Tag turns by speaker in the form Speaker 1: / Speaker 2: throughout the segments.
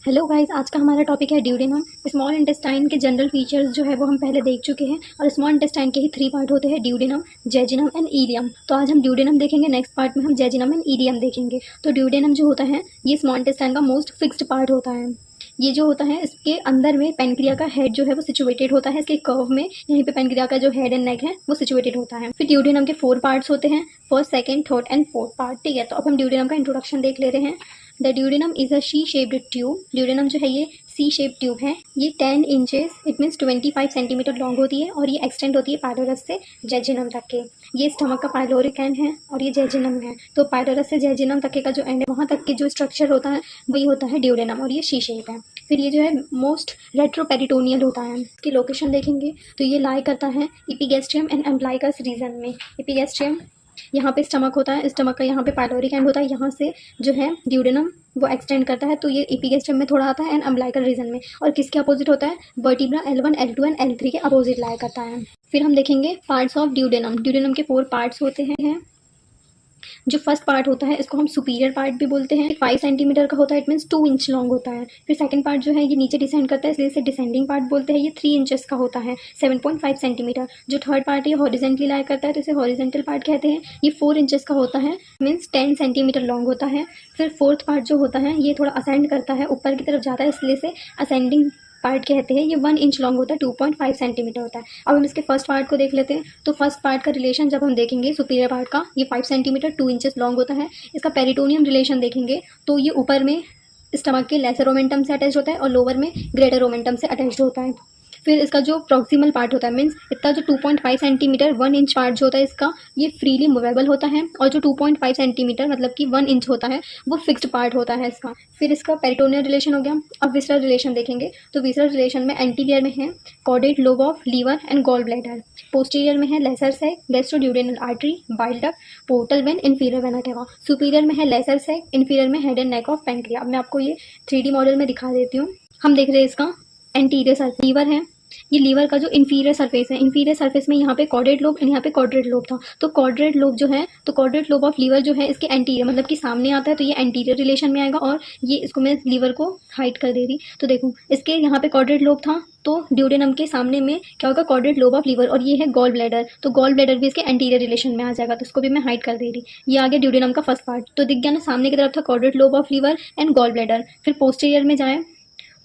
Speaker 1: Hello guys, आज का हमारा टॉपिक है ड्यूडेनम। स्मॉल इंटेस्टाइन के जनरल फीचर्स जो है वो हम पहले देख चुके हैं और स्मॉल इंटेस्टाइन के ही 3 पार्ट होते हैं, ड्यूडेनम, जेजिनम एंड इलियम। तो आज हम ड्यूडेनम देखेंगे, नेक्स्ट पार्ट में हम जेजिनम एंड इलियम देखेंगे। तो ड्यूडेनम जो होता है ये स्मॉल इंटेस्टाइन का मोस्ट फिक्स्ड पार्ट होता है। ये जो होता है इसके अंदर में पेनक्रिया का हेड जो है वो सिचुएटेड होता है, इसके कर्व में यहीं पे पेनक्रिया का जो हेड एंड नेक है वो सिचुएटेड होता है। फिर ड्यूडेनम के 4 पार्ट्स होते हैं, first, second, third and fourth part. ठीक है, तो अब हम ड्यूडेनम का इंट्रोडक्शन देख ले रहे हैं। The duodenum is a she shaped tube. Duodenum जो है ये सी शेप ट्यूब है। ये 10 inches it means 25 centimetre long होती है और ये एक्सटेंड होती है पाइलोरस से जेजिनम तक के। ये स्टमक का पाइलोरिक एंड है और ये जेजिनम है। तो पाइलोरस से जेजिनम तक के का जो एंड है वहाँ तक के जो स्ट्रक्चर होता है वही होता है ड्यूडेनम और ये शी शेप है। फिर ये जो है मोस्ट रेट्रोपेरिटोनियल होता है। इसकी लोकेशन देखेंगे तो ये लाई करता है एपिगैस्ट्रियम एंड अम्ब्लाइकस रीजन में। एपिगैस्ट्रियम यहाँ पे स्टमक होता है, स्टमक का यहाँ पे पाइलोरिक एंड होता है, यहाँ से जो है ड्यूडेनम वो एक्सटेंड करता है। तो ये एपिगैस्ट्रियम में थोड़ा आता है एंड अम्ब्लाइकल रीजन में। और किसके अपोजिट होता है? Vertebra L1, L2 and L3 के अपोजिट लाई करता है। फिर हम देखेंगे पार्ट्स ऑफ ड्यूडेनम। ड्यूडेनम के 4 पार्ट्स होते हैं। जो फर्स्ट पार्ट होता है इसको हम सुपीरियर पार्ट भी बोलते हैं। 5 सेंटीमीटर का होता है, इट मीन्स 2 इंच लॉन्ग होता है। फिर सेकंड पार्ट जो है ये नीचे डिसेंड करता है, इसलिए इसे डिसेंडिंग पार्ट बोलते हैं। ये 3 इंचेस का होता है, 7.5 सेंटीमीटर। जो थर्ड पार्ट है हॉरिजेंटली लाई करता है तो इसे हॉरिजेंटल पार्ट कहते हैं। ये 4 इंचेस का होता है, मीन्स 10 सेंटीमीटर लॉन्ग होता है। फिर फोर्थ पार्ट जो होता है ये थोड़ा असेंड करता है, ऊपर की तरफ जाता है, इसलिए इसे असेंडिंग पार्ट कहते हैं। ये 1 इंच लॉन्ग होता है, 2.5 सेंटीमीटर होता है। अब हम इसके फर्स्ट पार्ट को देख लेते हैं। तो फर्स्ट पार्ट का रिलेशन जब हम देखेंगे सुपीरियर पार्ट का, ये 5 सेंटीमीटर 2 इंचेस लॉन्ग होता है। इसका पेरिटोनियम रिलेशन देखेंगे तो ये ऊपर में स्टमक के लेसर ओमेंटम से अटैच होता है और लोअर में ग्रेटर ओमेंटम से अटैच होता है। फिर इसका जो प्रॉक्सिमल पार्ट होता है, मीन्स इतना जो 2.5 सेंटीमीटर 1 इंच पार्ट जो होता है इसका, ये फ्रीली मूवेबल होता है। और जो 2.5 सेंटीमीटर मतलब कि 1 इंच होता है वो फिक्स्ड पार्ट होता है इसका। फिर इसका पेरिटोनियल रिलेशन हो गया। अब विसरल रिलेशन देखेंगे तो विसरल रिलेशन में एंटीरियर में है caudate lobe of liver and gall bladder. Posterior में है lesser sac, gastroduodenal artery, bile duct, portal vein, inferior vena cava. Superior में है लेसर सैक, इंफीरियर में head and neck of pancreas. अब मैं आपको ये 3D मॉडल में दिखा देती हूँ। हम देख रहे हैं इसका एंटीरियर सरफेस लीवर है। ये लीवर का जो इंफीरियर सरफेस है, इंफीरियर सरफेस में यहाँ पे कॉर्डेट लोब एंड यहाँ पे कॉर्डेट लोब था। तो कॉर्डेट लोब जो है, तो कॉर्डेट लोब ऑफ लीवर जो है इसके एंटीरियर मतलब कि सामने आता है, तो ये एंटीरियर रिलेशन में आएगा। और ये इसको मैं लीवर को हाइड कर दे रही, तो देखो इसके यहाँ पे कॉर्डेट लोब था, तो ड्यूडेनम के सामने में क्या होगा? Caudate lobe of liver. और ये है गॉल ब्लैडर, तो गॉल ब्लैडर भी इसके एंटीरियर रिलेशन में आ जाएगा, तो इसको भी मैं हाइड कर दे रही। ये आ गया ड्यूडेनम का फर्स्ट पार्ट। तो दिख गया ना, सामने की तरफ था caudate lobe of liver and gall bladder. फिर पोस्टीरियर में जाए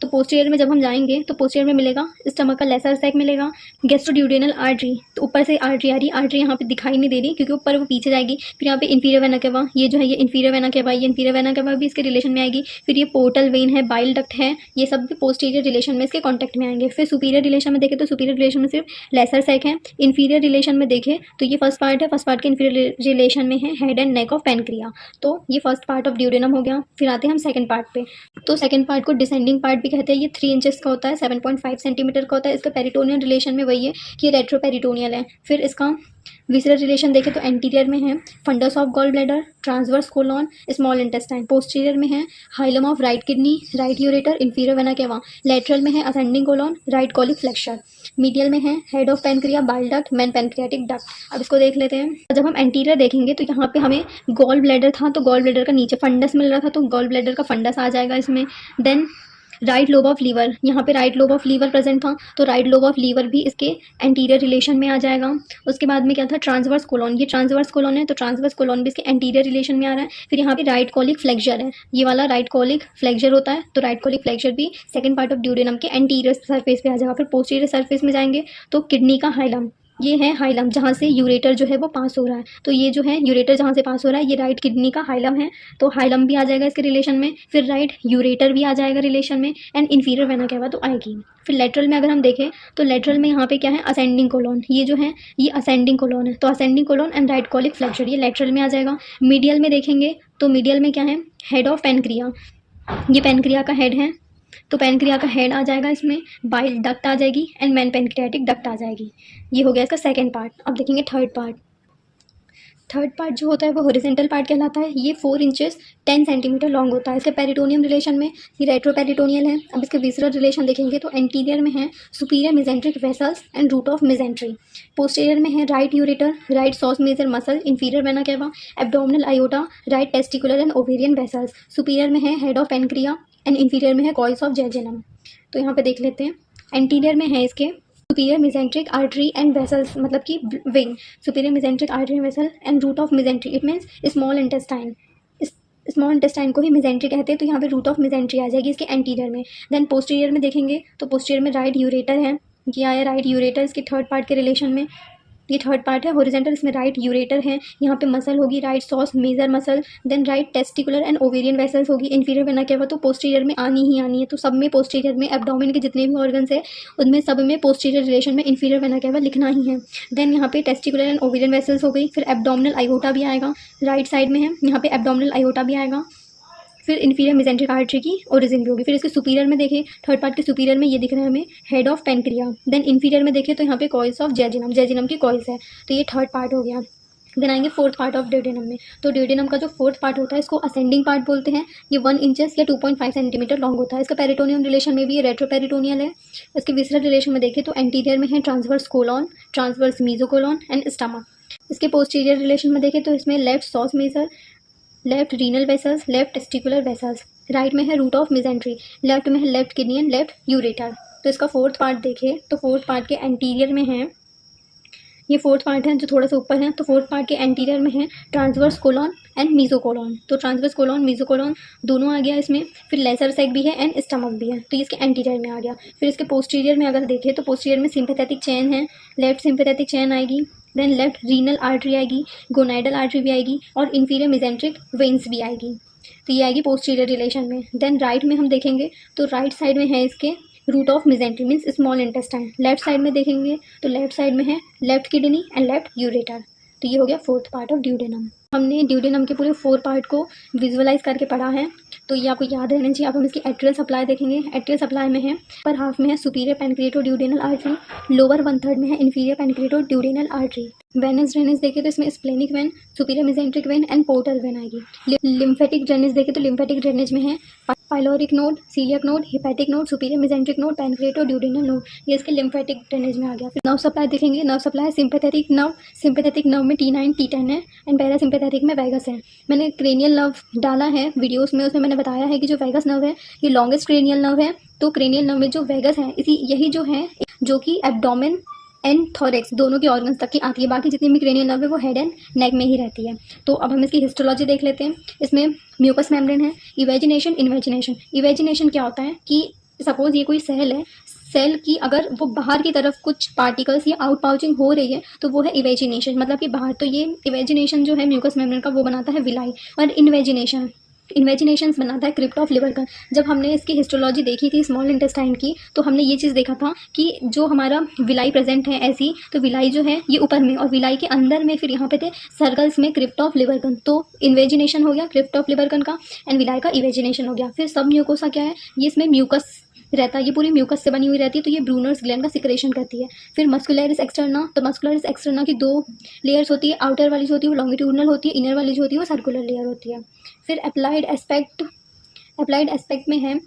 Speaker 1: तो पोस्टीरियर में जब हम जाएंगे तो पोस्टीरियर में मिलेगा स्टमक का लेसर सैक मिलेगा, गैस्ट्रोड्यूडेनल आर्टरी। तो ऊपर से आर्टरी आ रही, आर्टरी यहाँ पे दिखाई नहीं दे रही क्योंकि ऊपर वो पीछे जाएगी। फिर यहाँ पे इंफीरियर वेना केवा, ये जो है ये इंफीरियर वेना केवा, ये इंफीरियर वेना केवा भी इसके रिलेशन में आएगी। फिर ये पोर्टल वेन है, बाइल डक्ट है, ये सब भी पोस्टीरियर रिलेशन में इसके कॉन्टेक्ट में आएंगे। फिर सुपीरियर रिलेशन में देखें तो सुपीरियर रिलेशन में सिर्फ लेसर सैक है। इंफीरियर रिलेशन में देखें तो ये फर्स्ट पार्ट है, फर्स्ट पार्ट के इंफीरियर रिलेशन में है head and neck of pancreas. तो ये फर्स्ट पार्ट ऑफ ड्यूडेनम हो गया। फिर आते हैं हम सेकंड पार्ट पे। तो सेकंड पार्ट को डिसेंडिंग पार्ट भी कहते हैं। ये 3 इंचेस का होता है, 7.5 सेंटीमीटर का होता है। इसका पेरिटोनियल रिलेशन में वही है कि रेट्रोपेरिटोनियल है। फिर इसका विसरल रिलेशन देखें तो एंटीरियर में है fundus of gall bladder, transverse colon, small intestine. Posterior में है hilum of right kidney, right ureter, inferior vena cava. Lateral में है ascending colon, right colic flexure. Medial में है head of pancreas, bile duct, main pancreatic duct. अब इसको देख लेते हैं। जब हम एंटीरियर देखेंगे तो यहाँ पे हमें गॉल ब्लैडर था, तो गॉल ब्लैडर का नीचे फंडस मिल रहा था, तो गॉल ब्लैडर का फंडस आ जाएगा इसमें। Then right lobe of liver, यहाँ पे right lobe of liver present था, तो राइट लोब ऑफ लीवर भी इसके एंटीरियर रिलेशन में आ जाएगा। उसके बाद में क्या था? Transverse colon. ये ट्रांसवर्स कोलॉन है, तो ट्रांसवर्स कोलॉन भी इसके एंटीरियर रिलेशन में आ रहा है। फिर यहाँ पे राइट कॉलिक फ्लेक्सर है, ये वाला राइट कॉलिक फ्लेक्सर होता है, तो राइट कॉलिक फ्लेक्सर भी सेकंड पार्ट ऑफ ड्यूडेनम के एंटीरियर सरफेस पे आ जाएगा। फिर पोस्टीरियर सरफेस में जाएंगे तो किडनी का हाइलम, ये है हाइलम जहाँ से यूरेटर जो है वो पास हो रहा है। तो ये जो है यूरेटर जहाँ से पास हो रहा है ये राइट किडनी का हाइलम है, तो हाइलम भी आ जाएगा इसके रिलेशन में। फिर राइट यूरेटर भी आ जाएगा रिलेशन में एंड इंफीरियर वेना केवा तो आएगी। फिर लेटरल में अगर हम देखें तो लेटरल में यहाँ पे क्या है? Ascending colon. ये जो है ये असेंडिंग कोलॉन है, तो ascending colon and right colic flexor ये लेटरल में आ जाएगा। मीडियल में देखेंगे तो मीडियल में क्या है? हेड ऑफ पेनक्रिया, ये पेनक्रिया का हेड है, तो पेनक्रिया का हेड आ जाएगा इसमें, बाइल डक्ट आ जाएगी एंड मेन पेनक्रियाटिक डक्ट आ जाएगी। ये हो गया इसका सेकंड पार्ट। अब देखेंगे थर्ड पार्ट। थर्ड पार्ट जो होता है वो हॉरिजेंटल पार्ट कहलाता है। ये 4 इंचेस 10 सेंटीमीटर लॉन्ग होता है। इसके पेरिटोनियम रिलेशन में ये रेट्रोपेरिटोनियल है। अब इसके विसरल रिलेशन देखेंगे तो एंटीरियर में है superior mesenteric vessels and root of mesentery. Posterior में है right ureter, right psoas major muscle, inferior vena cava, abdominal aorta, right testicular and ovarian vessels. Superior में है head of pancreas and inferior में है coils of जेजिनम। तो यहाँ पे देख लेते हैं, एंटीरियर में है इसके superior mesenteric artery and vessels, मतलब कि vein, superior mesenteric artery and vessel and root of mesentery, it means small intestine. Small intestine को ही मेसेंट्री कहते हैं, तो यहाँ पे रूट ऑफ मेसेंट्री आ जाएगी इसके एंटीरियर में। देन पोस्टीरियर में देखेंगे तो पोस्टीरियर में राइट यूरेटर है, ये आया राइट यूरेटर इसके थर्ड पार्ट के रिलेशन में, ये थर्ड पार्ट है हॉरिजॉन्टल, इसमें राइट यूरेटर है। यहाँ पे मसल होगी right psoas major muscle, then right testicular and ovarian vessels होगी। इंफीरियर वेना क्या हुआ, तो पोस्टीरियर में आनी ही आनी है, तो सब में पोस्टीरियर में एब्डोमेन के जितने भी ऑर्गन्स है उनमें सब में पोस्टीरियर रिलेशन में इंफीरियर वेना क्या हुआ लिखना ही है। देन यहाँ पे टेस्टिकुलर एंड ओवेरियन वेसल्स हो गई, फिर एब्डोमिनल आयोटा भी आएगा, राइट साइड में है, यहाँ पे एब्डोमिनल आयोटा भी आएगा, फिर इन्फीरियर मेसेंट्रिक आर्टरी की ओरिजिन भी होगी। फिर इसके सुपीरियर में देखें, थर्ड पार्ट के सुपीरियर में ये दिख रहा है हमें head of pancreas. Then inferior में देखें तो यहाँ पे कॉइल्स ऑफ जेजिनम, जेजिनम की कॉइल्स है, तो ये थर्ड पार्ट हो गया। देन आएंगे फोर्थ पार्ट ऑफ ड्यूडेनम में, तो ड्यूडेनम का जो फोर्थ पार्ट होता है इसको असेंडिंग पार्ट बोलते हैं। ये 1 इंचेस या 2.5 सेंटीमीटर लॉन्ग होता है। इसका पेरिटोनियम रिलेशन में भी ये रेट्रोपेरिटोनियल है। इसके विसरल रिलेशन में देखें तो एंटीरियर में है transverse colon, transverse mesocolon and stomach. इसके पोस्टीरियर रिलेशन में देखें तो इसमें left psoas major, left renal vessels, left testicular vessels, right में है रूट ऑफ मेसेंट्री, लेफ्ट में है left kidney and left ureter. तो इसका फोर्थ पार्ट देखें तो फोर्थ पार्ट के एंटीरियर में है, ये फोर्थ पार्ट है जो थोड़ा सा ऊपर है, तो फोर्थ पार्ट के एंटीरियर में है ट्रांसवर्स कोलॉन एंड मीजोकोलॉन। तो ट्रांसवर्स कोलॉन मीजोकोलॉन दोनों आ गया इसमें, फिर लेसर सेक भी है एंड स्टमक भी है, तो इसके एंटीरियर में आ गया। फिर इसके पोस्टीरियर में अगर देखें तो पोस्टीरियर में सिंपैथेटिक चेन है, लेफ्ट सिंपैथेटिक चेन आएगी, देन लेफ्ट रीनल आर्टरी आएगी, गोनाइडल आर्टरी भी आएगी और इंफीरियर मेसेंट्रिक वेन्स भी आएगी, तो ये आएगी पोस्टीरियर रिलेशन में। देन राइट में हम देखेंगे तो राइट साइड में है इसके root of mesentery means small intestine. Left side में देखेंगे तो लेफ्ट साइड में है left kidney and left ureter. तो ये हो गया फोर्थ पार्ट ऑफ ड्यूडेनम। हमने ड्यूडेनम के पूरे 4 पार्ट को विजुअलाइज करके पढ़ा है, तो ये आपको याद रहना चाहिए। अब हम इसकी एट्रियल सप्लाई देखेंगे। एट्रियल सप्लाई में है पर हाफ में है superior pancreatico duodenal artery, lower 1/3 में है inferior pancreatico duodenal artery. Venous drainage देखें तो इसमें splenic vein, superior mesenteric vein and portal vein आएगी। लिम्फेटिक ड्रेनेज देखें तो लिम्फेटिक ड्रेनेज में है pyloric node, coeliac node, hepatic node, superior mesenteric node, pancreatico duodenal node, ये इसके लिम्फेटिक ड्रेनेज में आ गया। फिर नर्व सप्लाई देखेंगे, nerve supply sympathetic nerve, sympathetic nerve में T9 T10 है एंड पैरासिम्पैथेटिक में वैगस है। मैंने क्रेनियल नर्व डाला है वीडियोस में, उसमें मैंने बताया है कि जो वैगस नर्व है ये लॉन्गेस्ट क्रेनियल नर्व है, तो क्रेनियल नर्व में जो वैगस है यही जो है जो कि एब्डोमेन एंड थोरेक्स दोनों के ऑर्गन्स तक की आती है, बाकी जितनी भी क्रेनियल नर्व है वो हेड एंड नेक में ही रहती है। तो अब हम इसकी हिस्टोलॉजी देख लेते हैं। इसमें म्यूकस मेम्ब्रेन है, इवेजिनेशन, इन्वेजिनेशन। इवेजिनेशन क्या होता है कि सपोज ये कोई सेल है, सेल की अगर वो बाहर की तरफ कुछ पार्टिकल्स या आउट पाउचिंग हो रही है तो वो है इवेजिनेशन, मतलब कि बाहर। तो ये इवेजिनेशन जो है म्यूकस मेम्ब्रेन का वो बनाता है विलाई, और इन्वेजिनेशंस बनाता है क्रिप्ट ऑफ लिवर का। जब हमने इसकी हिस्टोलॉजी देखी थी स्मॉल इंटेस्टाइन की, तो हमने ये चीज़ देखा था कि जो हमारा विलाई प्रेजेंट है ऐसी, तो विलाई जो है ये ऊपर में और विलाई के अंदर में फिर यहाँ पे थे सर्कल्स में क्रिप्ट ऑफ लिवर कन। तो इन्वेजिनेशन हो गया क्रिप्ट ऑफ लिवर कन का एंड विलाई का इवेजिनेशन हो गया। फिर सब म्यूकोसा क्या है, ये इसमें म्यूकस रहता है, ये पूरी म्यूकस से बनी हुई रहती है, तो ये ब्रूनर्स ग्लैंड का सिक्रेशन करती है। फिर मस्कुलरिस एक्सटर्ना, तो मस्कुलरिस एक्सटर्ना की 2 लेयर्स होती है, आउटर वाली जो होती है वो लॉन्गिट्यूडनल होती है, इनर वाली जो होती है वो सर्कुलर लेयर होती है। फिर अप्लाइड एस्पेक्ट में है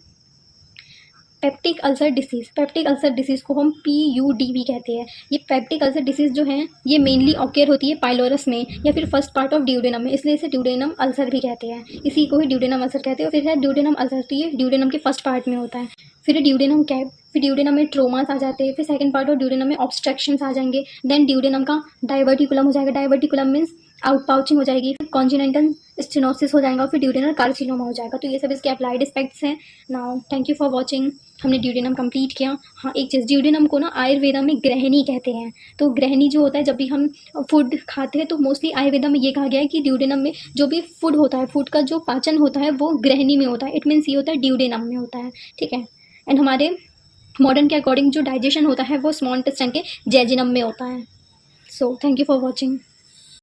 Speaker 1: peptic ulcer disease. Peptic ulcer disease को हम PUD भी कहते हैं। ये पेप्टिक अल्सर डिसीज़ जो है ये मेनली ऑकेयर होती है पाइलोरस में या फिर फर्स्ट पार्ट ऑफ ड्यूडेनम में, इसलिए इसे ड्यूडेनम अल्सर भी कहते हैं, इसी को ही ड्यूडेनम अल्सर कहते हैं। और फिर है ड्यूडेनम अल्सर, तो ये ड्यूडेनम के फर्स्ट पार्ट में होता है। फिर ड्यूडेनम कैप, फिर ड्यूडेनम में ट्रोमास आ जाते हैं, फिर सेकंड पार्ट ऑफ ड्यूडेनम में ऑब्स्ट्रक्शंस आ जाएंगे। देन ड्यूडेनम का डाइवर्टिकुलम हो जाएगा, डाइवर्टिकुलम मीन्स आउट पाउचिंग हो जाएगी, फिर कॉन्जिनेंटल स्टेनोसिस हो जाएगा, फिर ड्यूडेनल कार्सिनोमा हो जाएगा। तो ये सब इसके अप्लाइड एस्पेक्ट्स हैं। Now thank you for watching. हमने ड्यूडेनम कंप्लीट किया। हाँ, एक चीज़, ड्यूडेनम को ना आयुर्वेदा में ग्रहणी कहते हैं। तो ग्रहणी जो होता है, जब भी हम फूड खाते हैं तो मोस्टली आयुर्वेदा में ये कहा गया है कि ड्यूडेनम में जो भी फूड होता है, फूड का जो पाचन होता है वो ग्रहणी में होता है। इट मीन्स ये होता है ड्यूडेनम में होता है, ठीक है। एंड हमारे मॉडर्न के अकॉर्डिंग जो डाइजेशन होता है वो स्मॉल इंटेस्टाइन के जेजिनम में होता है। So thank you for watching.